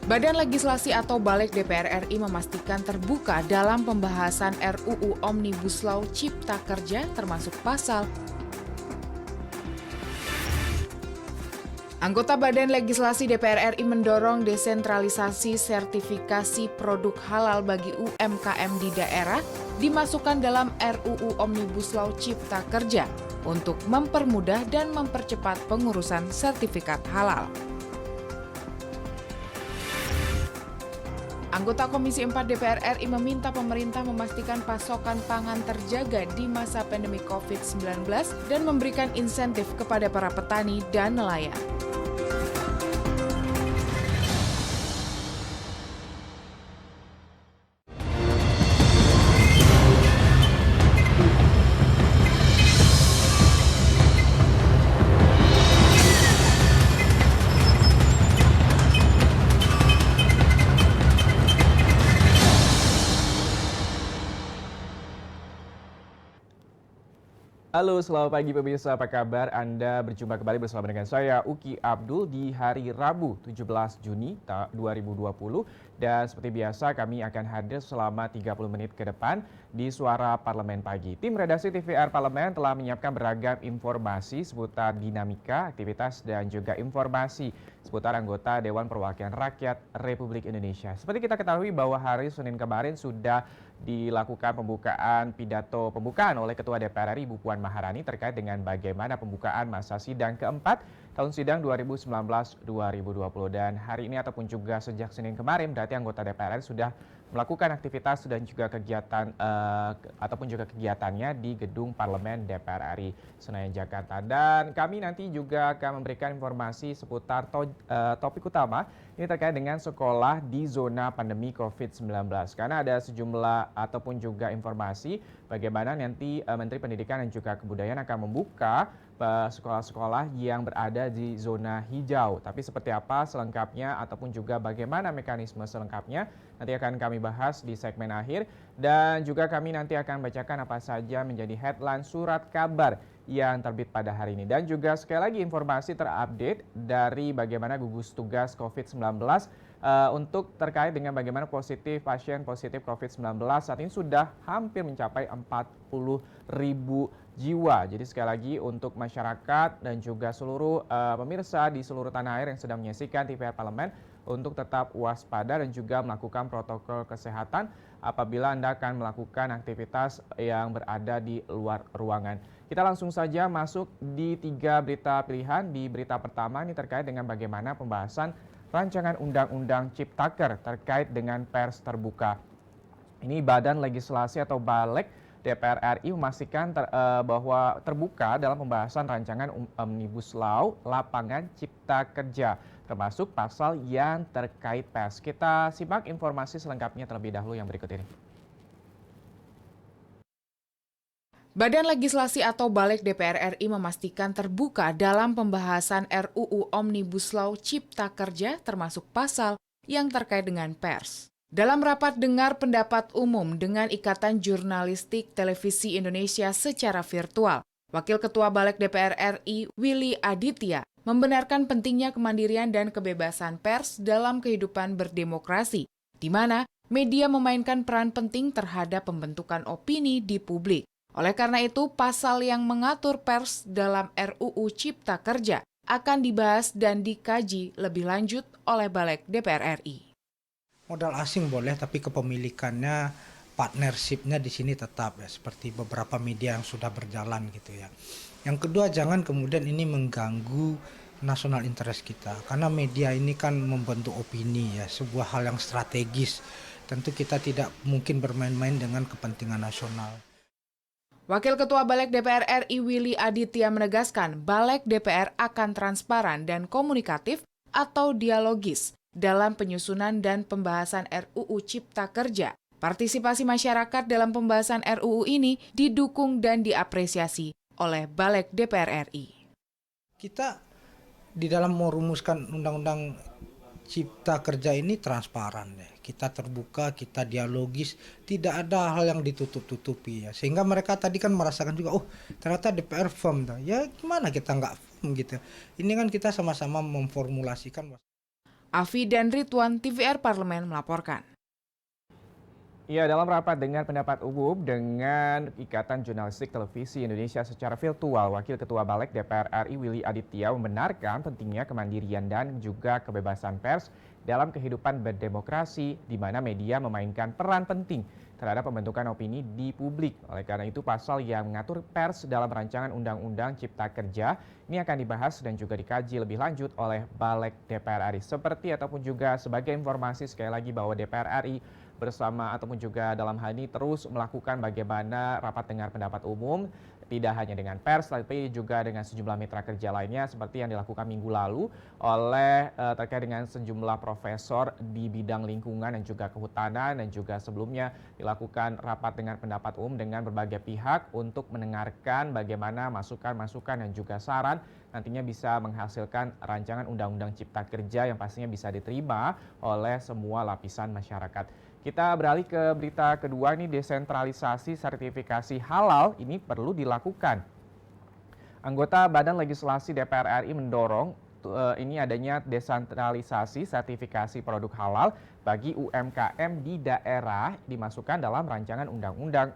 Badan Legislasi atau Balik DPR RI memastikan terbuka dalam pembahasan RUU Omnibus Law Cipta Kerja termasuk pasal. Anggota Badan Legislasi DPR RI mendorong desentralisasi sertifikasi produk halal bagi UMKM di daerah dimasukkan dalam RUU Omnibus Law Cipta Kerja untuk mempermudah dan mempercepat pengurusan sertifikat halal. Anggota Komisi 4 DPR RI meminta pemerintah memastikan pasokan pangan terjaga di masa pandemi COVID-19 dan memberikan insentif kepada para petani dan nelayan. Halo, selamat pagi pemirsa, apa kabar? Anda berjumpa kembali bersama dengan saya, Uki Abdul, di hari Rabu 17 Juni 2020. Dan seperti biasa, kami akan hadir selama 30 menit ke depan di Suara Parlemen Pagi. Tim redaksi TVR Parlemen telah menyiapkan beragam informasi seputar dinamika, aktivitas, dan juga informasi seputar anggota Dewan Perwakilan Rakyat Republik Indonesia. Seperti kita ketahui bahwa hari Senin kemarin sudah dilakukan pembukaan pidato pembukaan oleh Ketua DPR RI Ibu Puan Maharani terkait dengan bagaimana pembukaan masa sidang keempat tahun sidang 2019-2020. Dan hari ini ataupun juga sejak Senin kemarin berarti anggota DPR RI sudah melakukan aktivitas dan juga kegiatan ataupun juga kegiatannya di Gedung Parlemen DPR RI Senayan Jakarta. Dan kami nanti juga akan memberikan informasi seputar topik utama ini terkait dengan sekolah di zona pandemi COVID-19. Karena ada sejumlah ataupun juga informasi bagaimana nanti Menteri Pendidikan dan juga Kebudayaan akan membuka sekolah-sekolah yang berada di zona hijau. Tapi seperti apa selengkapnya ataupun juga bagaimana mekanisme selengkapnya nanti akan kami bahas di segmen akhir. Dan juga kami nanti akan bacakan apa saja menjadi headline surat kabar yang terbit pada hari ini. Dan juga sekali lagi informasi terupdate dari bagaimana gugus tugas COVID-19 untuk terkait dengan bagaimana pasien positif COVID-19 saat ini sudah hampir mencapai 40.000 jiwa. Jadi sekali lagi untuk masyarakat dan juga seluruh pemirsa di seluruh tanah air yang sedang menyaksikan TVR Parlemen untuk tetap waspada dan juga melakukan protokol kesehatan apabila Anda akan melakukan aktivitas yang berada di luar ruangan. Kita langsung saja masuk di 3 berita pilihan. Di berita pertama ini terkait dengan bagaimana pembahasan rancangan undang-undang Ciptaker terkait dengan pers terbuka. Ini Badan Legislasi atau Balik DPR RI memastikan bahwa terbuka dalam pembahasan rancangan Omnibus Law Lapangan Cipta Kerja, termasuk pasal yang terkait pers. Kita simak informasi selengkapnya terlebih dahulu yang berikut ini. Badan Legislasi atau Balik DPR RI memastikan terbuka dalam pembahasan RUU Omnibus Law Cipta Kerja termasuk pasal yang terkait dengan pers. Dalam rapat dengar pendapat umum dengan Ikatan Jurnalistik Televisi Indonesia secara virtual, Wakil Ketua Balik DPR RI Willy Aditya membenarkan pentingnya kemandirian dan kebebasan pers dalam kehidupan berdemokrasi, di mana media memainkan peran penting terhadap pembentukan opini di publik. Oleh karena itu, pasal yang mengatur pers dalam RUU Cipta Kerja akan dibahas dan dikaji lebih lanjut oleh Balik DPR RI. Modal asing boleh, tapi kepemilikannya, partnership-nya di sini tetap ya, seperti beberapa media yang sudah berjalan gitu ya. Yang kedua, jangan kemudian ini mengganggu national interest kita, karena media ini kan membentuk opini ya, sebuah hal yang strategis. Tentu kita tidak mungkin bermain-main dengan kepentingan nasional. Wakil Ketua Balik DPR RI Willy Aditya menegaskan Balik DPR akan transparan dan komunikatif atau dialogis dalam penyusunan dan pembahasan RUU Cipta Kerja. Partisipasi masyarakat dalam pembahasan RUU ini didukung dan diapresiasi oleh Balik DPR RI. Kita di dalam merumuskan undang-undang Cipta Kerja ini transparan ya. Kita terbuka, kita dialogis, tidak ada hal yang ditutup-tutupi ya. Sehingga mereka tadi kan merasakan juga, oh ternyata DPR firm dah. Ya gimana kita nggak firm gitu. Ini kan kita sama-sama memformulasikan. Afi dan Ridwan, TVR Parlemen melaporkan. Ya, dalam rapat dengar pendapat umum dengan Ikatan Jurnalistik Televisi Indonesia secara virtual, Wakil Ketua Balik DPR RI Willy Aditya membenarkan pentingnya kemandirian dan juga kebebasan pers dalam kehidupan berdemokrasi, di mana media memainkan peran penting terhadap pembentukan opini di publik. Oleh karena itu, pasal yang mengatur pers dalam rancangan Undang-Undang Cipta Kerja ini akan dibahas dan juga dikaji lebih lanjut oleh Balik DPR RI. Seperti ataupun juga sebagai informasi sekali lagi bahwa DPR RI bersama ataupun juga dalam hal ini terus melakukan bagaimana rapat dengar pendapat umum tidak hanya dengan pers tapi juga dengan sejumlah mitra kerja lainnya seperti yang dilakukan minggu lalu oleh terkait dengan sejumlah profesor di bidang lingkungan dan juga kehutanan, dan juga sebelumnya dilakukan rapat dengar pendapat umum dengan berbagai pihak untuk mendengarkan bagaimana masukan-masukan dan juga saran nantinya bisa menghasilkan rancangan Undang-Undang Cipta Kerja yang pastinya bisa diterima oleh semua lapisan masyarakat. Kita beralih ke berita kedua, ini desentralisasi sertifikasi halal ini perlu dilakukan. Anggota Badan Legislasi DPR RI mendorong ini adanya desentralisasi sertifikasi produk halal bagi UMKM di daerah dimasukkan dalam rancangan Undang-Undang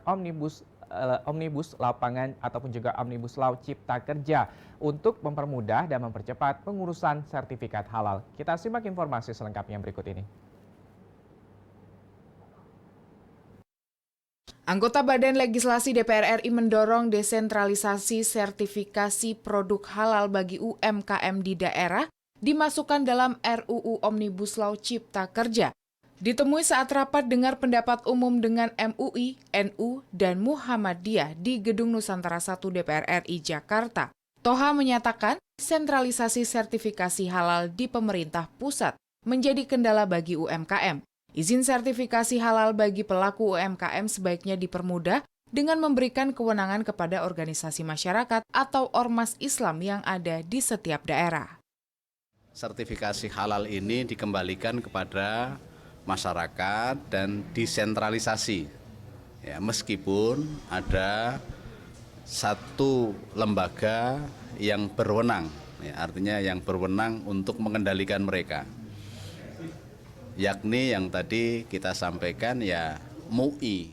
Omnibus Lapangan ataupun juga Omnibus Law Cipta Kerja untuk mempermudah dan mempercepat pengurusan sertifikat halal. Kita simak informasi selengkapnya berikut ini. Anggota Badan Legislasi DPR RI mendorong desentralisasi sertifikasi produk halal bagi UMKM di daerah dimasukkan dalam RUU Omnibus Law Cipta Kerja. Ditemui saat rapat dengar pendapat umum dengan MUI, NU, dan Muhammadiyah di Gedung Nusantara I DPR RI Jakarta, Toha menyatakan sentralisasi sertifikasi halal di pemerintah pusat menjadi kendala bagi UMKM. Izin sertifikasi halal bagi pelaku UMKM sebaiknya dipermudah dengan memberikan kewenangan kepada organisasi masyarakat atau ormas Islam yang ada di setiap daerah. Sertifikasi halal ini dikembalikan kepada masyarakat dan disentralisasi. Ya, meskipun ada satu lembaga yang berwenang, ya, artinya yang berwenang untuk mengendalikan mereka. Yakni yang tadi kita sampaikan ya MUI.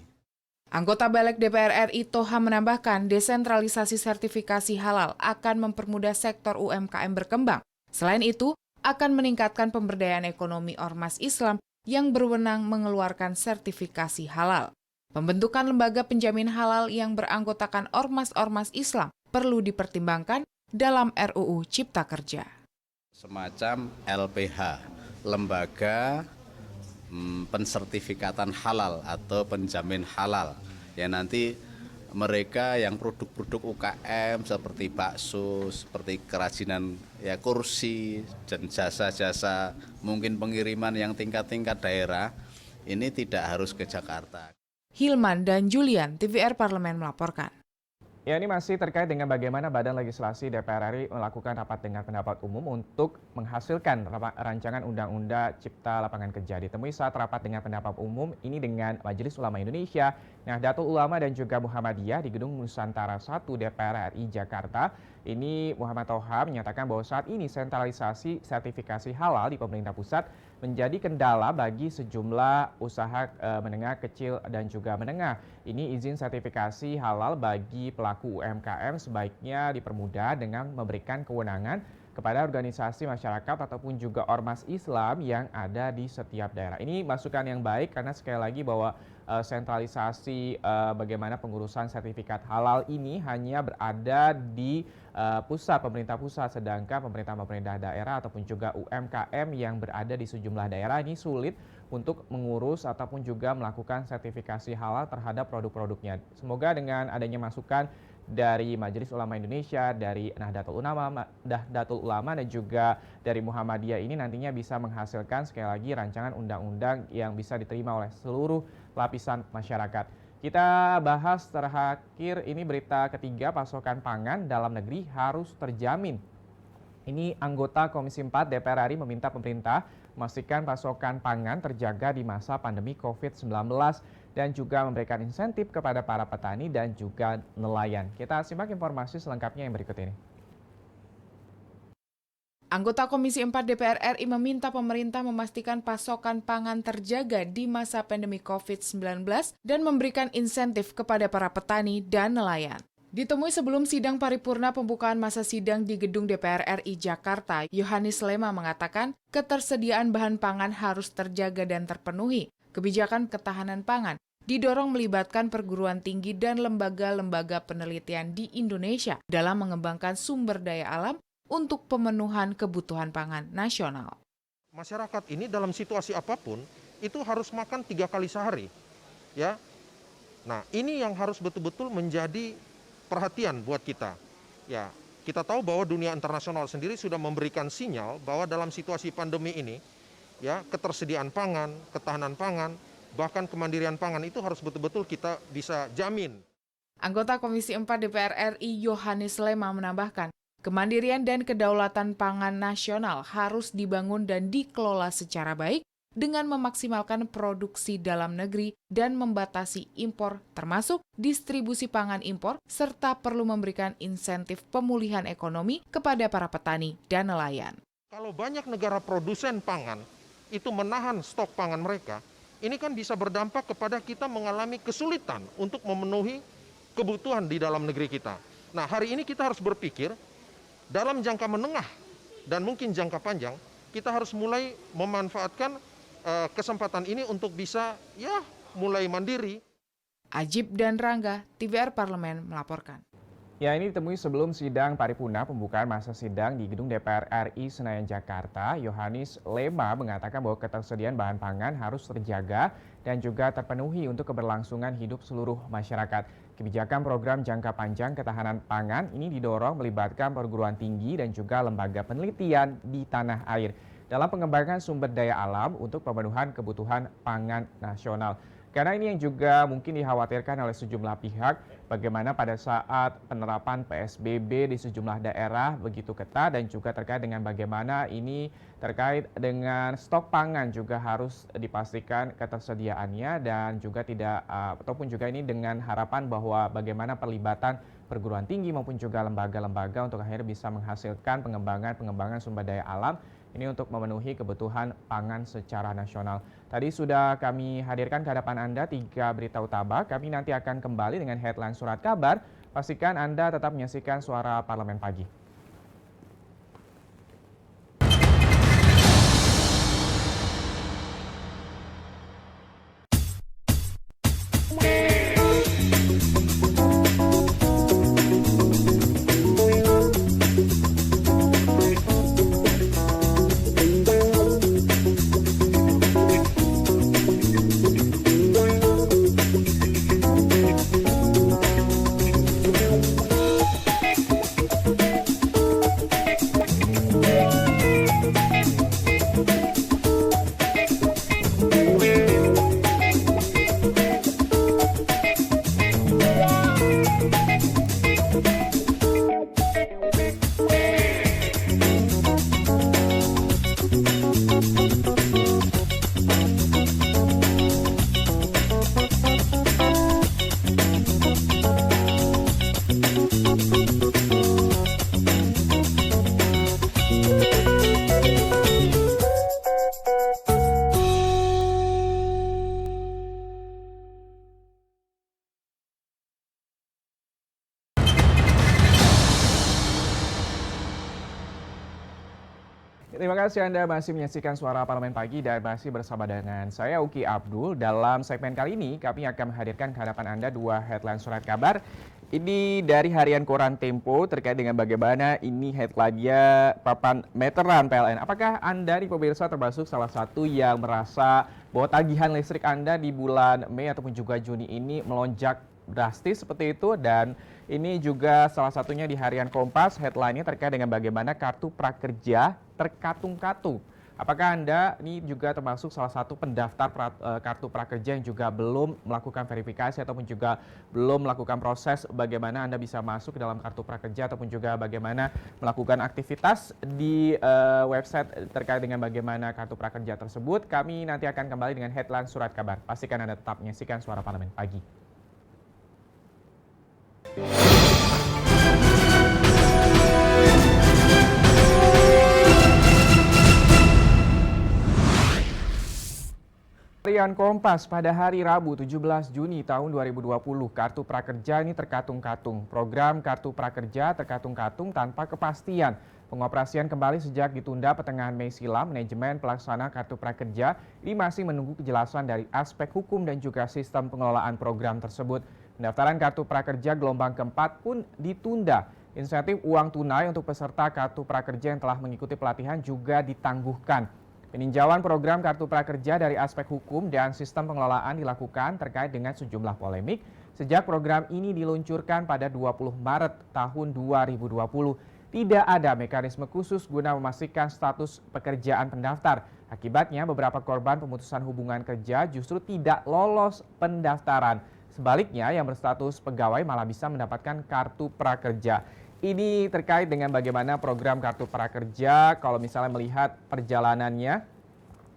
Anggota Balik DPR RI Toha menambahkan desentralisasi sertifikasi halal akan mempermudah sektor UMKM berkembang. Selain itu, akan meningkatkan pemberdayaan ekonomi ormas Islam yang berwenang mengeluarkan sertifikasi halal. Pembentukan lembaga penjamin halal yang beranggotakan ormas-ormas Islam perlu dipertimbangkan dalam RUU Cipta Kerja. Semacam LPH, lembaga pensertifikatan halal atau penjamin halal. Ya, nanti mereka yang produk-produk UKM seperti bakso, seperti kerajinan ya kursi dan jasa-jasa mungkin pengiriman yang tingkat-tingkat daerah ini tidak harus ke Jakarta. Hilman dan Julian, TVR Parlemen melaporkan. Ya, ini masih terkait dengan bagaimana Badan Legislasi DPR RI melakukan rapat dengar pendapat umum untuk menghasilkan rancangan Undang-Undang Cipta Lapangan Kerja. Ditemui saat rapat dengar pendapat umum ini dengan Majelis Ulama Indonesia, Nahdlatul Ulama dan juga Muhammadiyah di Gedung Nusantara I DPR RI Jakarta. Ini Muhammad Toha menyatakan bahwa saat ini sentralisasi sertifikasi halal di pemerintah pusat menjadi kendala bagi sejumlah usaha menengah, kecil, dan juga menengah. Ini izin sertifikasi halal bagi pelaku UMKM sebaiknya dipermudah dengan memberikan kewenangan kepada organisasi masyarakat ataupun juga ormas Islam yang ada di setiap daerah. Ini masukan yang baik karena sekali lagi bahwa sentralisasi bagaimana pengurusan sertifikat halal ini hanya berada di pusat, pemerintah pusat, sedangkan pemerintah daerah ataupun juga UMKM yang berada di sejumlah daerah ini sulit untuk mengurus ataupun juga melakukan sertifikasi halal terhadap produk-produknya. Semoga dengan adanya masukan dari Majelis Ulama Indonesia, dari Nahdlatul Ulama dan juga dari Muhammadiyah ini nantinya bisa menghasilkan sekali lagi rancangan undang-undang yang bisa diterima oleh seluruh lapisan masyarakat. Kita bahas terakhir ini berita ketiga, pasokan pangan dalam negeri harus terjamin. Ini anggota Komisi 4 DPR RI meminta pemerintah memastikan pasokan pangan terjaga di masa pandemi COVID-19 dan juga memberikan insentif kepada para petani dan juga nelayan. Kita simak informasi selengkapnya yang berikut ini. Anggota Komisi 4 DPR RI meminta pemerintah memastikan pasokan pangan terjaga di masa pandemi COVID-19 dan memberikan insentif kepada para petani dan nelayan. Ditemui sebelum sidang paripurna pembukaan masa sidang di Gedung DPR RI Jakarta, Yohanis Lema mengatakan ketersediaan bahan pangan harus terjaga dan terpenuhi. Kebijakan ketahanan pangan didorong melibatkan perguruan tinggi dan lembaga-lembaga penelitian di Indonesia dalam mengembangkan sumber daya alam untuk pemenuhan kebutuhan pangan nasional. Masyarakat ini dalam situasi apapun itu harus makan 3 kali sehari, ya. Nah, ini yang harus betul-betul menjadi perhatian buat kita. Ya, kita tahu bahwa dunia internasional sendiri sudah memberikan sinyal bahwa dalam situasi pandemi ini, ya, ketersediaan pangan, ketahanan pangan, bahkan kemandirian pangan itu harus betul-betul kita bisa jamin. Anggota Komisi 4 DPR RI Yohanis Lema menambahkan, kemandirian dan kedaulatan pangan nasional harus dibangun dan dikelola secara baik dengan memaksimalkan produksi dalam negeri dan membatasi impor termasuk distribusi pangan impor serta perlu memberikan insentif pemulihan ekonomi kepada para petani dan nelayan. Kalau banyak negara produsen pangan itu menahan stok pangan mereka, ini kan bisa berdampak kepada kita mengalami kesulitan untuk memenuhi kebutuhan di dalam negeri kita. Nah, hari ini kita harus berpikir dalam jangka menengah dan mungkin jangka panjang, kita harus mulai memanfaatkan kesempatan ini untuk bisa mulai mandiri. Ajib dan Rangga, TVR Parlemen melaporkan. Ya, ini ditemui sebelum sidang paripurna pembukaan masa sidang di Gedung DPR RI Senayan, Jakarta. Yohanis Lema mengatakan bahwa ketersediaan bahan pangan harus terjaga dan juga terpenuhi untuk keberlangsungan hidup seluruh masyarakat. Kebijakan program jangka panjang ketahanan pangan ini didorong melibatkan perguruan tinggi dan juga lembaga penelitian di tanah air dalam pengembangan sumber daya alam untuk pemenuhan kebutuhan pangan nasional. Karena ini yang juga mungkin dikhawatirkan oleh sejumlah pihak, bagaimana pada saat penerapan PSBB di sejumlah daerah begitu ketat dan juga terkait dengan bagaimana ini terkait dengan stok pangan juga harus dipastikan ketersediaannya dan juga tidak ataupun juga ini dengan harapan bahwa bagaimana perlibatan perguruan tinggi maupun juga lembaga-lembaga untuk akhirnya bisa menghasilkan pengembangan sumber daya alam ini untuk memenuhi kebutuhan pangan secara nasional. Tadi sudah kami hadirkan ke hadapan Anda 3 berita utama. Kami nanti akan kembali dengan headline surat kabar. Pastikan Anda tetap menyaksikan Suara Parlemen Pagi. Terima kasih Anda masih menyaksikan Suara Parlemen Pagi dan masih bersama dengan saya Uki Abdul. Dalam segmen kali ini kami akan menghadirkan ke hadapan Anda 2 headline surat kabar. Ini dari harian koran Tempo terkait dengan bagaimana ini headline-nya papan meteran PLN. Apakah Anda di pemirsa termasuk salah satu yang merasa bahwa tagihan listrik Anda di bulan Mei ataupun juga Juni ini melonjak drastis seperti itu? Dan ini juga salah satunya di harian Kompas, headline-nya terkait dengan bagaimana kartu prakerja terkatung-katung. Apakah Anda ini juga termasuk salah satu pendaftar kartu prakerja yang juga belum melakukan verifikasi ataupun juga belum melakukan proses bagaimana Anda bisa masuk ke dalam kartu prakerja ataupun juga bagaimana melakukan aktivitas di website terkait dengan bagaimana kartu prakerja tersebut? Kami nanti akan kembali dengan headline surat kabar. Pastikan Anda tetap menyaksikan Suara Parlemen Pagi. harian Kompas pada hari Rabu 17 Juni tahun 2020. Kartu Prakerja ini terkatung-katung. Program Kartu Prakerja terkatung-katung tanpa kepastian. Pengoperasian kembali sejak ditunda pertengahan Mei silam. Manajemen pelaksana Kartu Prakerja ini masih menunggu kejelasan dari aspek hukum dan juga sistem pengelolaan program tersebut. Pendaftaran Kartu Prakerja gelombang keempat pun ditunda. Insentif uang tunai untuk peserta Kartu Prakerja yang telah mengikuti pelatihan juga ditangguhkan. Peninjauan program Kartu Prakerja dari aspek hukum dan sistem pengelolaan dilakukan terkait dengan sejumlah polemik sejak program ini diluncurkan pada 20 Maret tahun 2020. Tidak ada mekanisme khusus guna memastikan status pekerjaan pendaftar. Akibatnya beberapa korban pemutusan hubungan kerja justru tidak lolos pendaftaran. Sebaliknya yang berstatus pegawai malah bisa mendapatkan Kartu Prakerja. Ini terkait dengan bagaimana program Kartu Prakerja kalau misalnya melihat perjalanannya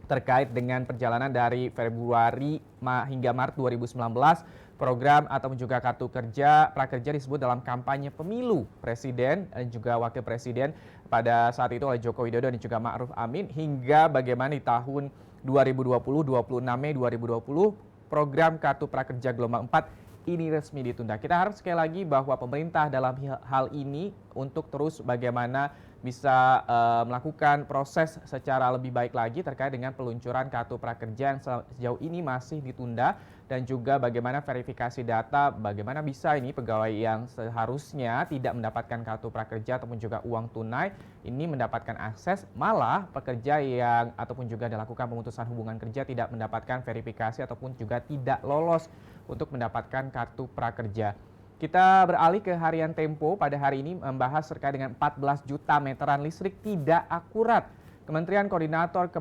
terkait dengan perjalanan dari Februari hingga Maret 2019, program ataupun juga Kartu Prakerja disebut dalam kampanye pemilu Presiden dan juga Wakil Presiden pada saat itu oleh Joko Widodo dan juga Ma'ruf Amin hingga bagaimana di tahun 2020, 26 Mei 2020, program Kartu Prakerja gelombang 4 ini resmi ditunda. Kita harap sekali lagi bahwa pemerintah dalam hal ini untuk terus bagaimana bisa melakukan proses secara lebih baik lagi terkait dengan peluncuran Kartu Prakerja yang sejauh ini masih ditunda dan juga bagaimana verifikasi data, bagaimana bisa ini pegawai yang seharusnya tidak mendapatkan Kartu Prakerja ataupun juga uang tunai ini mendapatkan akses, malah pekerja yang ataupun juga dilakukan pemutusan hubungan kerja tidak mendapatkan verifikasi ataupun juga tidak lolos untuk mendapatkan Kartu Prakerja. Kita beralih ke harian Tempo pada hari ini membahas terkait dengan 14 juta meteran listrik tidak akurat. Kementerian Koordinator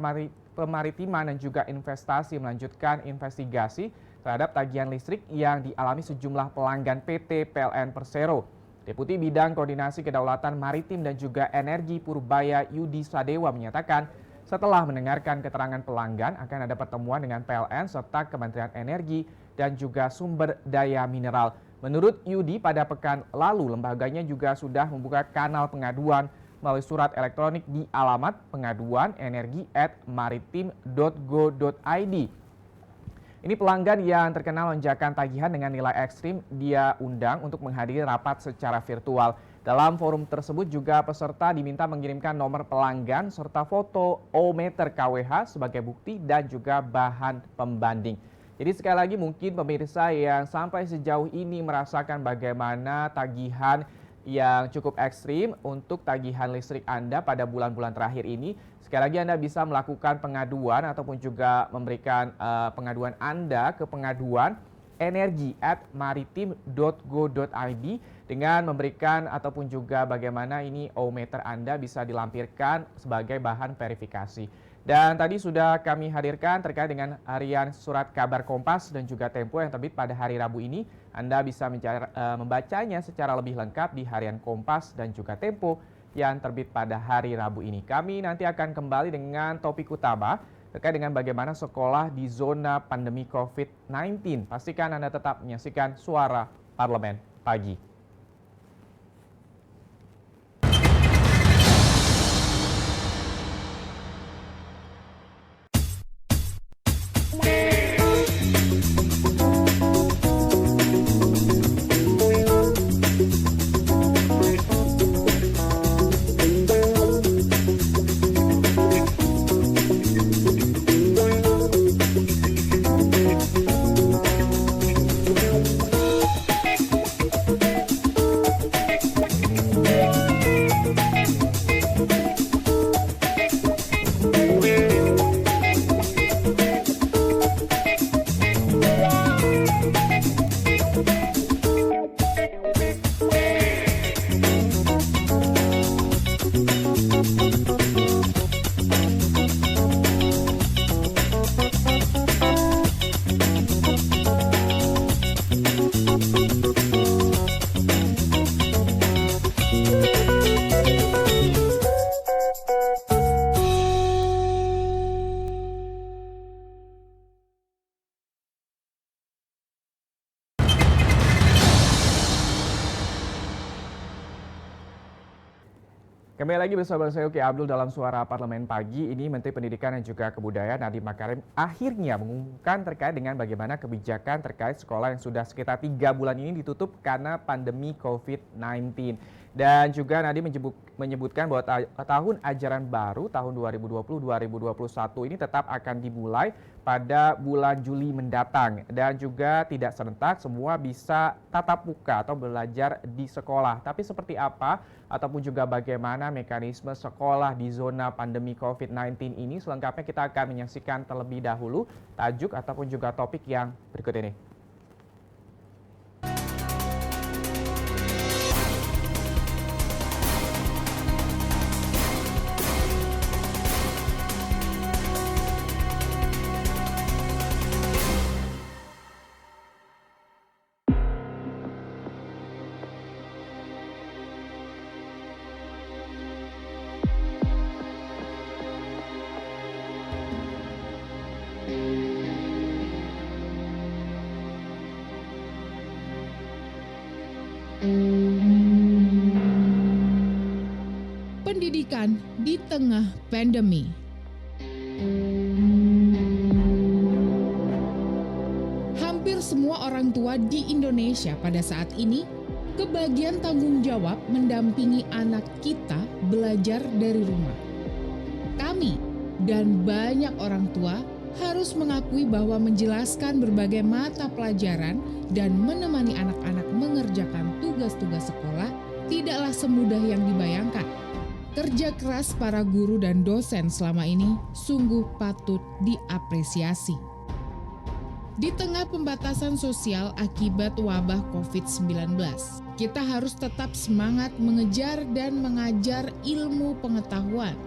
Kemaritiman dan juga Investasi melanjutkan investigasi terhadap tagihan listrik yang dialami sejumlah pelanggan PT PLN Persero. Deputi Bidang Koordinasi Kedaulatan Maritim dan juga Energi Purbaya Yudi Sadewa menyatakan setelah mendengarkan keterangan pelanggan akan ada pertemuan dengan PLN serta Kementerian Energi dan juga Sumber Daya Mineral. Menurut Yudi, pada pekan lalu lembaganya juga sudah membuka kanal pengaduan melalui surat elektronik di alamat pengaduan-energi@maritim.go.id. Ini pelanggan yang terkena lonjakan tagihan dengan nilai ekstrim dia undang untuk menghadiri rapat secara virtual. Dalam forum tersebut juga peserta diminta mengirimkan nomor pelanggan serta foto O-meter KWH sebagai bukti dan juga bahan pembanding. Jadi sekali lagi mungkin pemirsa yang sampai sejauh ini merasakan bagaimana tagihan yang cukup ekstrim untuk tagihan listrik Anda pada bulan-bulan terakhir ini. Sekali lagi Anda bisa melakukan pengaduan ataupun juga memberikan pengaduan Anda ke pengaduan energi@maritim.go.id dengan memberikan ataupun juga bagaimana ini O-meter Anda bisa dilampirkan sebagai bahan verifikasi. Dan tadi sudah kami hadirkan terkait dengan harian surat kabar Kompas dan juga Tempo yang terbit pada hari Rabu ini. Anda bisa membacanya secara lebih lengkap di harian Kompas dan juga Tempo yang terbit pada hari Rabu ini. Kami nanti akan kembali dengan topik utama terkait dengan bagaimana sekolah di zona pandemi COVID-19. Pastikan Anda tetap menyaksikan Suara Parlemen Pagi. Kembali lagi bersama saya Uki Abdul dalam Suara Parlemen Pagi. Ini Menteri Pendidikan dan juga Kebudayaan Nadiem Makarim akhirnya mengumumkan terkait dengan bagaimana kebijakan terkait sekolah yang sudah sekitar 3 bulan ini ditutup karena pandemi COVID-19. Dan juga Nadiem menyebutkan bahwa tahun ajaran baru tahun 2020-2021 ini tetap akan dimulai pada bulan Juli mendatang. Dan juga tidak serentak, semua bisa tatap muka atau belajar di sekolah. Tapi seperti apa ataupun juga bagaimana mekanisme sekolah di zona pandemi COVID-19 ini, selengkapnya kita akan menyaksikan terlebih dahulu tajuk ataupun juga topik yang berikut ini. Pendidikan di tengah pandemi. Hampir semua orang tua di Indonesia pada saat ini kebagian tanggung jawab mendampingi anak kita belajar dari rumah. Kami dan banyak orang tua harus mengakui bahwa menjelaskan berbagai mata pelajaran dan menemani anak-anak mengerjakan tugas-tugas sekolah tidaklah semudah yang dibayangkan. Kerja keras para guru dan dosen selama ini sungguh patut diapresiasi. Di tengah pembatasan sosial akibat wabah COVID-19, kita harus tetap semangat mengejar dan mengajar ilmu pengetahuan.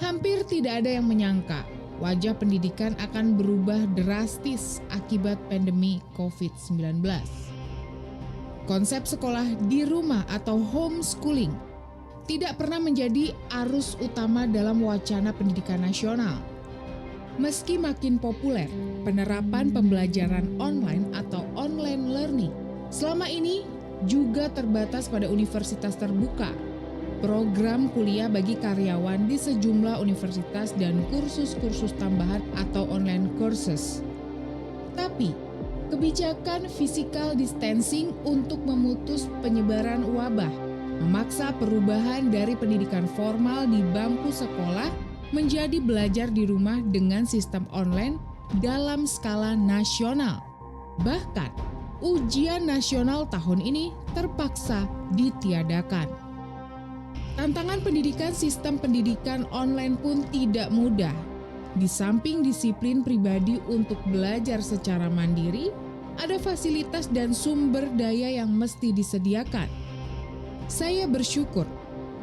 Hampir tidak ada yang menyangka wajah pendidikan akan berubah drastis akibat pandemi COVID-19. Konsep sekolah di rumah atau homeschooling tidak pernah menjadi arus utama dalam wacana pendidikan nasional. Meski makin populer, penerapan pembelajaran online atau online learning selama ini juga terbatas pada universitas terbuka, program kuliah bagi karyawan di sejumlah universitas dan kursus-kursus tambahan atau online courses. Tapi, kebijakan physical distancing untuk memutus penyebaran wabah memaksa perubahan dari pendidikan formal di bangku sekolah menjadi belajar di rumah dengan sistem online dalam skala nasional. Bahkan, ujian nasional tahun ini terpaksa ditiadakan. Tantangan pendidikan sistem pendidikan online pun tidak mudah. Di samping disiplin pribadi untuk belajar secara mandiri, ada fasilitas dan sumber daya yang mesti disediakan. Saya bersyukur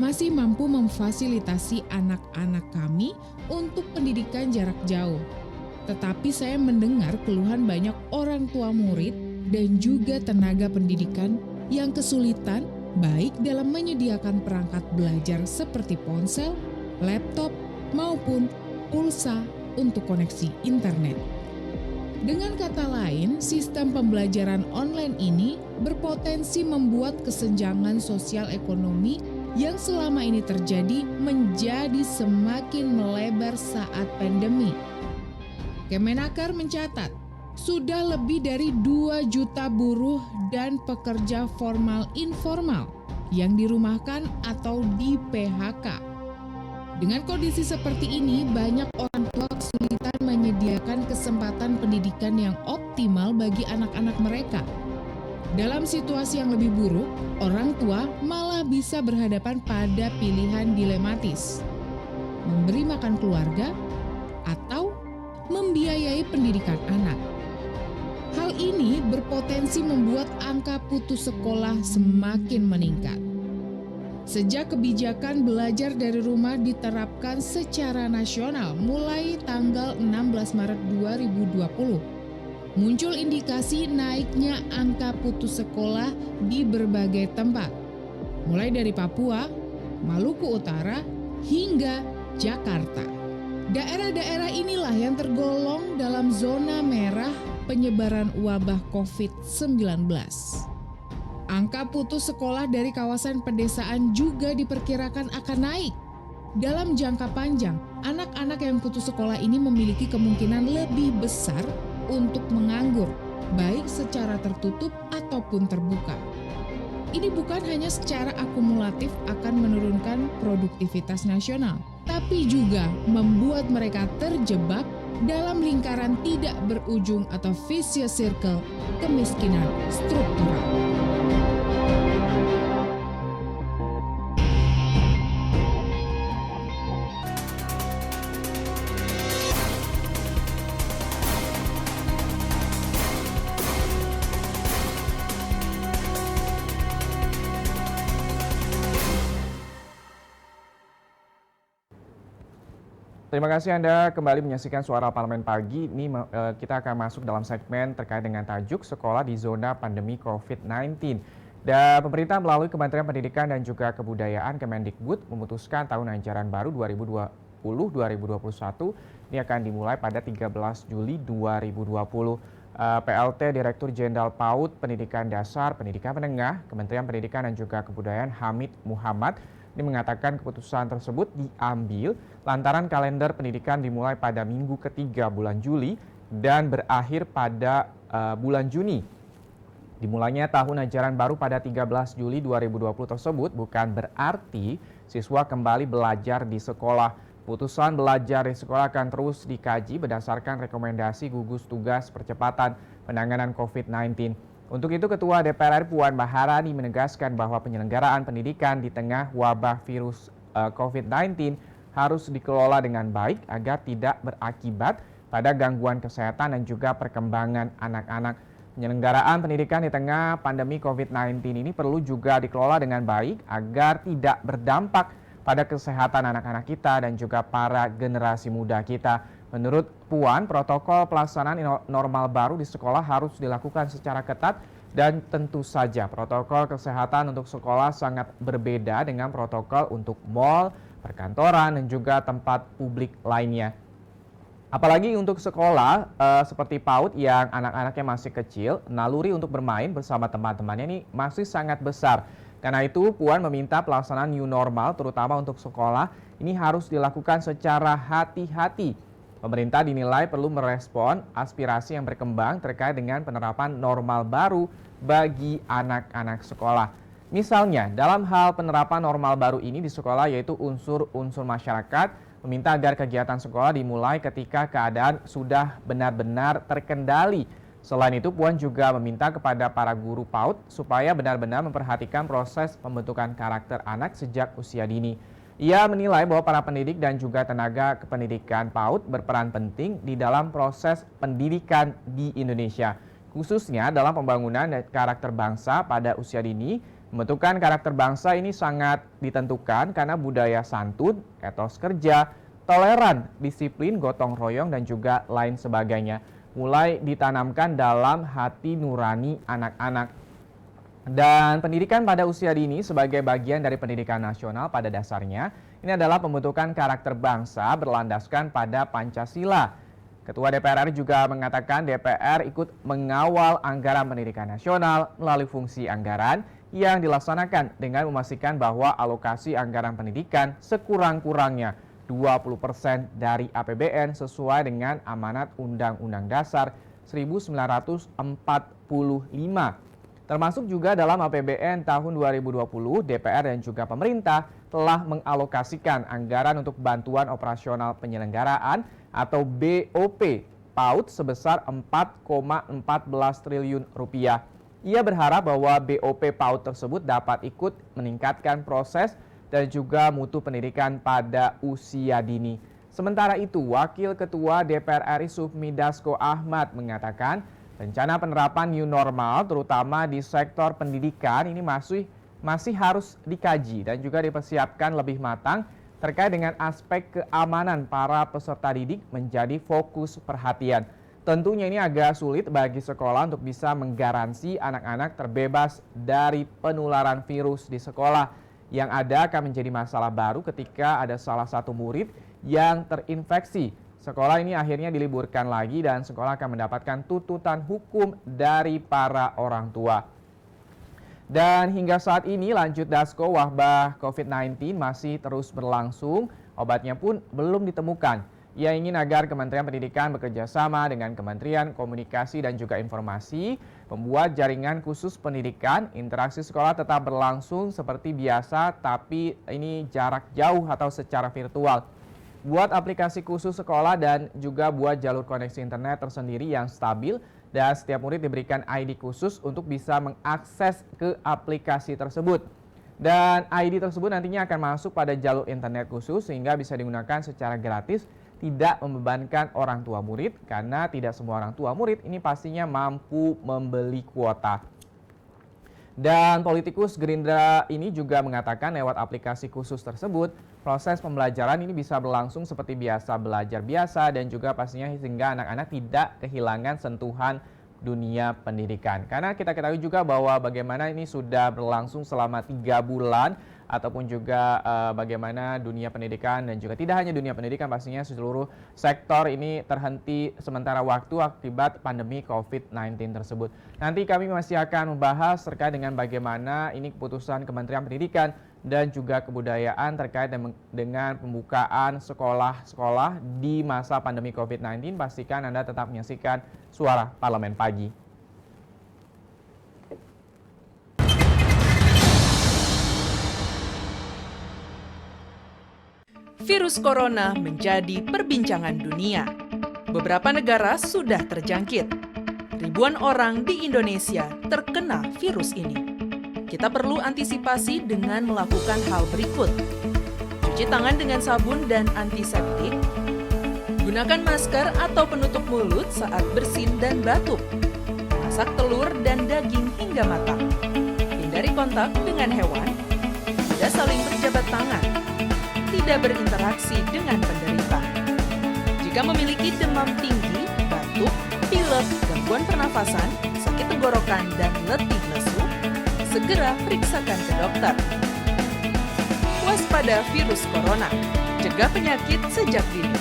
masih mampu memfasilitasi anak-anak kami untuk pendidikan jarak jauh. Tetapi saya mendengar keluhan banyak orang tua murid dan juga tenaga pendidikan yang kesulitan baik dalam menyediakan perangkat belajar seperti ponsel, laptop, maupun pulsa untuk koneksi internet. Dengan kata lain, sistem pembelajaran online ini berpotensi membuat kesenjangan sosial ekonomi yang selama ini terjadi menjadi semakin melebar saat pandemi. Kemenaker mencatat, sudah lebih dari 2 juta buruh dan pekerja formal informal yang dirumahkan atau di PHK. Dengan kondisi seperti ini, banyak orang tua kesulitan menyediakan kesempatan pendidikan yang optimal bagi anak-anak mereka. Dalam situasi yang lebih buruk, orang tua malah bisa berhadapan pada pilihan dilematis: memberi makan keluarga atau membiayai pendidikan anak. Hal ini berpotensi membuat angka putus sekolah semakin meningkat. Sejak kebijakan belajar dari rumah diterapkan secara nasional mulai tanggal 16 Maret 2020, muncul indikasi naiknya angka putus sekolah di berbagai tempat, mulai dari Papua, Maluku Utara, hingga Jakarta. Daerah-daerah inilah yang tergolong dalam zona merah penyebaran wabah COVID-19. Angka putus sekolah dari kawasan pedesaan juga diperkirakan akan naik. Dalam jangka panjang, anak-anak yang putus sekolah ini memiliki kemungkinan lebih besar untuk menganggur, baik secara tertutup ataupun terbuka. Ini bukan hanya secara akumulatif akan menurunkan produktivitas nasional, tapi juga membuat mereka terjebak dalam lingkaran tidak berujung atau vicious circle kemiskinan struktural. Terima kasih Anda kembali menyaksikan Suara Parlemen Pagi. Ini kita akan masuk dalam segmen terkait dengan tajuk Sekolah di Zona Pandemi COVID-19. Dan pemerintah melalui Kementerian Pendidikan dan juga Kebudayaan Kemendikbud memutuskan tahun ajaran baru 2020-2021 ini akan dimulai pada 13 Juli 2020. PLT Direktur Jenderal PAUD Pendidikan Dasar, Pendidikan Menengah, Kementerian Pendidikan dan juga Kebudayaan Hamid Muhammad ini mengatakan keputusan tersebut diambil lantaran kalender pendidikan dimulai pada minggu ketiga bulan Juli dan berakhir pada bulan Juni. Dimulainya tahun ajaran baru pada 13 Juli 2020 tersebut bukan berarti siswa kembali belajar di sekolah. Putusan belajar di sekolah akan terus dikaji berdasarkan rekomendasi gugus tugas percepatan penanganan COVID-19. Untuk itu, Ketua DPR RI Puan Maharani menegaskan bahwa penyelenggaraan pendidikan di tengah wabah virus COVID-19 harus dikelola dengan baik agar tidak berakibat pada gangguan kesehatan dan juga perkembangan anak-anak. Penyelenggaraan pendidikan di tengah pandemi COVID-19 ini perlu juga dikelola dengan baik agar tidak berdampak pada kesehatan anak-anak kita dan juga para generasi muda kita. Menurut Puan, protokol pelaksanaan normal baru di sekolah harus dilakukan secara ketat dan tentu saja protokol kesehatan untuk sekolah sangat berbeda dengan protokol untuk mal, perkantoran, dan juga tempat publik lainnya. Apalagi untuk sekolah seperti PAUD yang anak-anaknya masih kecil, naluri untuk bermain bersama teman-temannya ini masih sangat besar. Karena itu, Puan meminta pelaksanaan new normal terutama untuk sekolah ini harus dilakukan secara hati-hati. Pemerintah dinilai perlu merespon aspirasi yang berkembang terkait dengan penerapan normal baru bagi anak-anak sekolah. Misalnya, dalam hal penerapan normal baru ini di sekolah yaitu unsur-unsur masyarakat meminta agar kegiatan sekolah dimulai ketika keadaan sudah benar-benar terkendali. Selain itu, Puan juga meminta kepada para guru PAUD supaya benar-benar memperhatikan proses pembentukan karakter anak sejak usia dini. Ia menilai bahwa para pendidik dan juga tenaga kependidikan PAUD berperan penting di dalam proses pendidikan di Indonesia, khususnya dalam pembangunan karakter bangsa pada usia dini. Pembentukan karakter bangsa ini sangat ditentukan karena budaya santun, etos kerja, toleran, disiplin, gotong royong, dan juga lain sebagainya mulai ditanamkan dalam hati nurani anak-anak. Dan pendidikan pada usia dini sebagai bagian dari pendidikan nasional pada dasarnya ini adalah pembentukan karakter bangsa berlandaskan pada Pancasila. Ketua DPR RI juga mengatakan DPR ikut mengawal anggaran pendidikan nasional melalui fungsi anggaran yang dilaksanakan dengan memastikan bahwa alokasi anggaran pendidikan sekurang-kurangnya 20% dari APBN sesuai dengan amanat Undang-Undang Dasar 1945. Termasuk juga dalam APBN tahun 2020, DPR dan juga pemerintah telah mengalokasikan anggaran untuk bantuan operasional penyelenggaraan atau BOP PAUD sebesar 4,14 triliun rupiah. Ia berharap bahwa BOP PAUD tersebut dapat ikut meningkatkan proses dan juga mutu pendidikan pada usia dini. Sementara itu, Wakil Ketua DPR RI Sufmi Dasko Ahmad mengatakan rencana penerapan new normal terutama di sektor pendidikan ini masih harus dikaji dan juga dipersiapkan lebih matang terkait dengan aspek keamanan para peserta didik menjadi fokus perhatian. Tentunya ini agak sulit bagi sekolah untuk bisa menggaransi anak-anak terbebas dari penularan virus di sekolah. Yang ada akan menjadi masalah baru ketika ada salah satu murid yang terinfeksi. Sekolah ini akhirnya diliburkan lagi dan sekolah akan mendapatkan tuntutan hukum dari para orang tua. Dan hingga saat ini lanjut Dasko, wabah COVID-19 masih terus berlangsung, obatnya pun belum ditemukan. Ia ingin agar Kementerian Pendidikan bekerja sama dengan Kementerian Komunikasi dan juga Informasi, membuat jaringan khusus pendidikan, interaksi sekolah tetap berlangsung seperti biasa, tapi ini jarak jauh atau secara virtual. Buat aplikasi khusus sekolah dan juga buat jalur koneksi internet tersendiri yang stabil, dan setiap murid diberikan ID khusus untuk bisa mengakses ke aplikasi tersebut. Dan ID tersebut nantinya akan masuk pada jalur internet khusus sehingga bisa digunakan secara gratis, tidak membebankan orang tua murid, karena tidak semua orang tua murid ini pastinya mampu membeli kuota. Dan politikus Gerindra ini juga mengatakan lewat aplikasi khusus tersebut, proses pembelajaran ini bisa berlangsung seperti biasa, belajar biasa, dan juga pastinya sehingga anak-anak tidak kehilangan sentuhan dunia pendidikan. Karena kita ketahui juga bahwa bagaimana ini sudah berlangsung selama 3 bulan, ataupun juga bagaimana dunia pendidikan dan juga tidak hanya dunia pendidikan, pastinya seluruh sektor ini terhenti sementara waktu akibat pandemi COVID-19 tersebut. Nanti kami masih akan membahas terkait dengan bagaimana ini keputusan Kementerian Pendidikan dan juga Kebudayaan terkait dengan pembukaan sekolah-sekolah di masa pandemi COVID-19. Pastikan Anda tetap menyaksikan Suara Parlemen Pagi. Virus corona menjadi perbincangan dunia. Beberapa negara sudah terjangkit. Ribuan orang di Indonesia terkena virus ini. Kita perlu antisipasi dengan melakukan hal berikut. Cuci tangan dengan sabun dan antiseptik. Gunakan masker atau penutup mulut saat bersin dan batuk. Masak telur dan daging hingga matang. Hindari kontak dengan hewan. Tidak saling berjabat tangan. Tidak berinteraksi dengan penderita. Jika memiliki demam tinggi, batuk, pilek, gangguan pernafasan, sakit tenggorokan, dan letih lesu, segera periksakan ke dokter. Waspada virus corona, cegah penyakit sejak dini.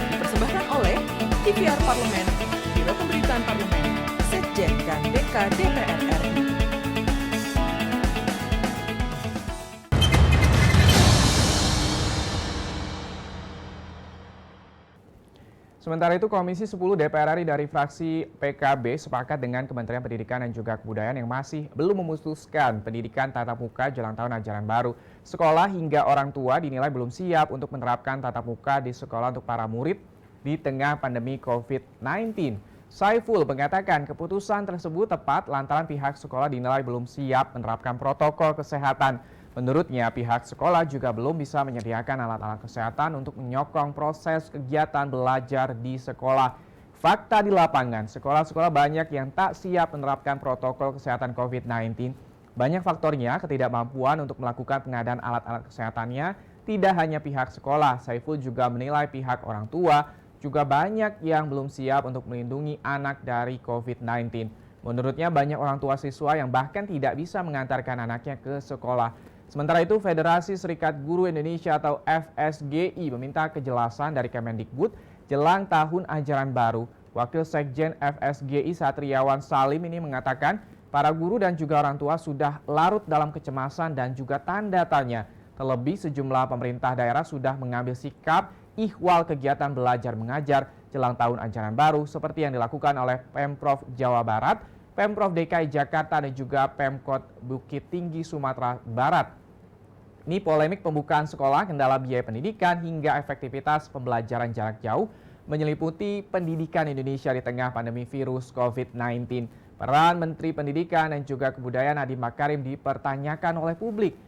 Dipersembahkan oleh TVR Parlemen, Biro Pemberitaan Parlemen, Setjen dan DK DPR RI. Sementara itu, Komisi 10 DPR RI dari fraksi PKB sepakat dengan Kementerian Pendidikan dan juga Kebudayaan yang masih belum memutuskan pendidikan tatap muka jelang tahun ajaran baru. Sekolah hingga orang tua dinilai belum siap untuk menerapkan tatap muka di sekolah untuk para murid di tengah pandemi COVID-19. Saiful mengatakan keputusan tersebut tepat lantaran pihak sekolah dinilai belum siap menerapkan protokol kesehatan. Menurutnya, pihak sekolah juga belum bisa menyediakan alat-alat kesehatan untuk menyokong proses kegiatan belajar di sekolah. Fakta di lapangan, sekolah-sekolah banyak yang tak siap menerapkan protokol kesehatan COVID-19. Banyak faktornya, ketidakmampuan untuk melakukan pengadaan alat-alat kesehatannya. Tidak hanya pihak sekolah, Saiful juga menilai pihak orang tua juga banyak yang belum siap untuk melindungi anak dari COVID-19. Menurutnya, banyak orang tua siswa yang bahkan tidak bisa mengantarkan anaknya ke sekolah. Sementara itu, Federasi Serikat Guru Indonesia atau FSGI meminta kejelasan dari Kemendikbud jelang tahun ajaran baru. Wakil Sekjen FSGI Satriawan Salim ini mengatakan para guru dan juga orang tua sudah larut dalam kecemasan dan juga tanda tanya. Terlebih sejumlah pemerintah daerah sudah mengambil sikap ihwal kegiatan belajar mengajar jelang tahun ajaran baru seperti yang dilakukan oleh Pemprov Jawa Barat, Pemprov DKI Jakarta dan juga Pemkot Bukit Tinggi Sumatera Barat. Ini polemik pembukaan sekolah, kendala biaya pendidikan hingga efektivitas pembelajaran jarak jauh menyeliputi pendidikan Indonesia di tengah pandemi virus COVID-19. Peran Menteri Pendidikan dan juga Kebudayaan Nadiem Makarim dipertanyakan oleh publik.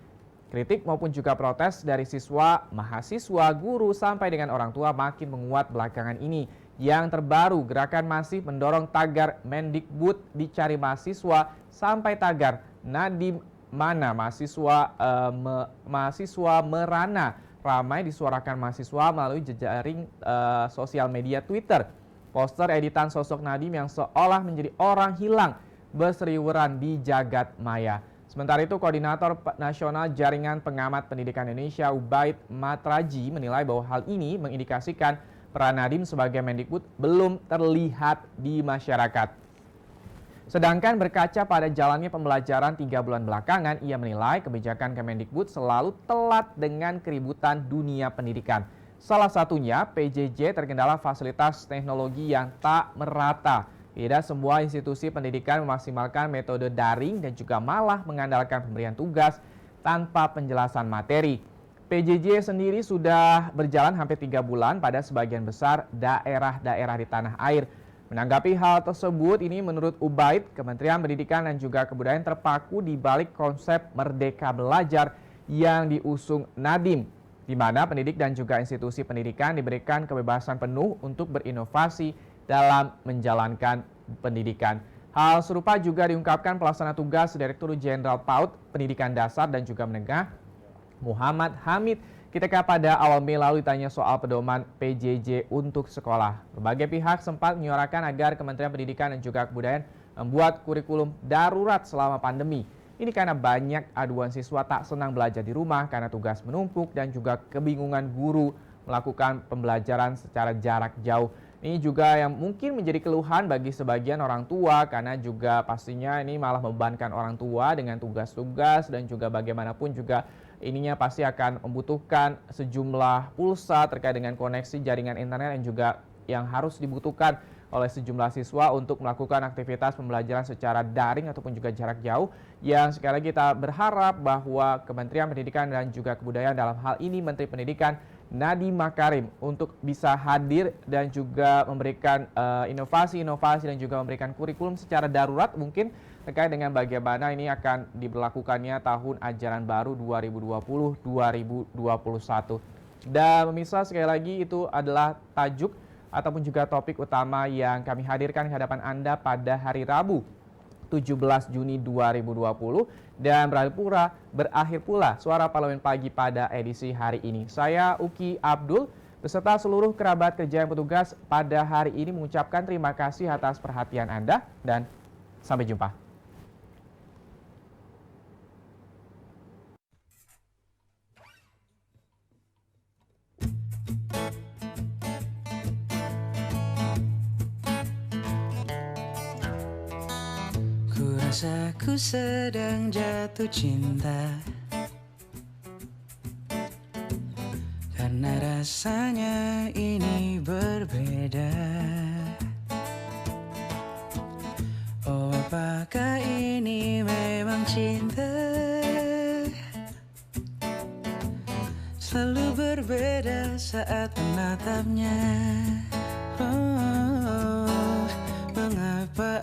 Kritik maupun juga protes dari siswa, mahasiswa, guru sampai dengan orang tua makin menguat belakangan ini. Yang terbaru, gerakan masif mendorong tagar Mendikbud dicari mahasiswa sampai tagar Nadiem mana mahasiswa merana ramai disuarakan mahasiswa melalui jejaring sosial media Twitter. Poster editan sosok Nadiem yang seolah menjadi orang hilang berseliweran di jagat maya. Sementara itu, Koordinator Nasional Jaringan Pengamat Pendidikan Indonesia Ubaid Matraji menilai bahwa hal ini mengindikasikan peran Nadiem sebagai Mendikbud belum terlihat di masyarakat. Sedangkan berkaca pada jalannya pembelajaran 3 bulan belakangan, ia menilai kebijakan Kemendikbud selalu telat dengan keributan dunia pendidikan. Salah satunya PJJ terkendala fasilitas teknologi yang tak merata. Tidak semua institusi pendidikan memaksimalkan metode daring dan juga malah mengandalkan pemberian tugas tanpa penjelasan materi. PJJ sendiri sudah berjalan hampir 3 bulan pada sebagian besar daerah-daerah di tanah air. Menanggapi hal tersebut, ini menurut Ubaid, Kementerian Pendidikan dan juga Kebudayaan terpaku di balik konsep Merdeka Belajar yang diusung Nadiem, di mana pendidik dan juga institusi pendidikan diberikan kebebasan penuh untuk berinovasi dalam menjalankan pendidikan. Hal serupa juga diungkapkan pelaksana tugas Direktur Jenderal PAUD Pendidikan Dasar dan juga Menengah, Muhammad Hamid, ketika pada awal Mei lalu ditanya soal pedoman PJJ untuk sekolah. Berbagai pihak sempat menyuarakan agar Kementerian Pendidikan dan juga Kebudayaan membuat kurikulum darurat selama pandemi. Ini karena banyak aduan siswa tak senang belajar di rumah karena tugas menumpuk dan juga kebingungan guru melakukan pembelajaran secara jarak jauh. Ini juga yang mungkin menjadi keluhan bagi sebagian orang tua karena juga pastinya ini malah membebankan orang tua dengan tugas-tugas dan juga bagaimanapun juga ininya pasti akan membutuhkan sejumlah pulsa terkait dengan koneksi jaringan internet yang juga yang harus dibutuhkan oleh sejumlah siswa untuk melakukan aktivitas pembelajaran secara daring ataupun juga jarak jauh, yang sekali lagi kita berharap bahwa Kementerian Pendidikan dan juga Kebudayaan, dalam hal ini Menteri Pendidikan Nadiem Makarim, untuk bisa hadir dan juga memberikan inovasi-inovasi dan juga memberikan kurikulum secara darurat mungkin terkait dengan bagaimana ini akan diberlakukannya tahun ajaran baru 2020-2021. Dan pemirsa, sekali lagi itu adalah tajuk ataupun juga topik utama yang kami hadirkan di hadapan Anda pada hari Rabu 17 Juni 2020 dan berakhir pula Suara Parlemen Pagi pada edisi hari ini. Saya Uki Abdul beserta seluruh kerabat kerja yang bertugas pada hari ini mengucapkan terima kasih atas perhatian Anda dan sampai jumpa. Ku sedang jatuh cinta karena rasanya ini berbeda. Oh, apakah ini memang cinta? Selalu berbeda saat menatapnya. Oh, mengapa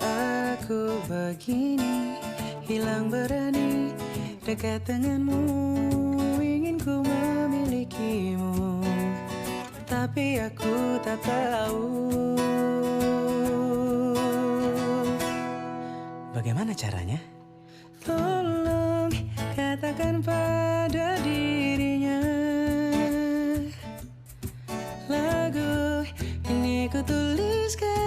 aku begini, hilang berani dekat denganmu, ingin ku memilikimu, tapi aku tak tahu bagaimana caranya. Tolong katakan pada dirinya, lagu ini ku tuliskan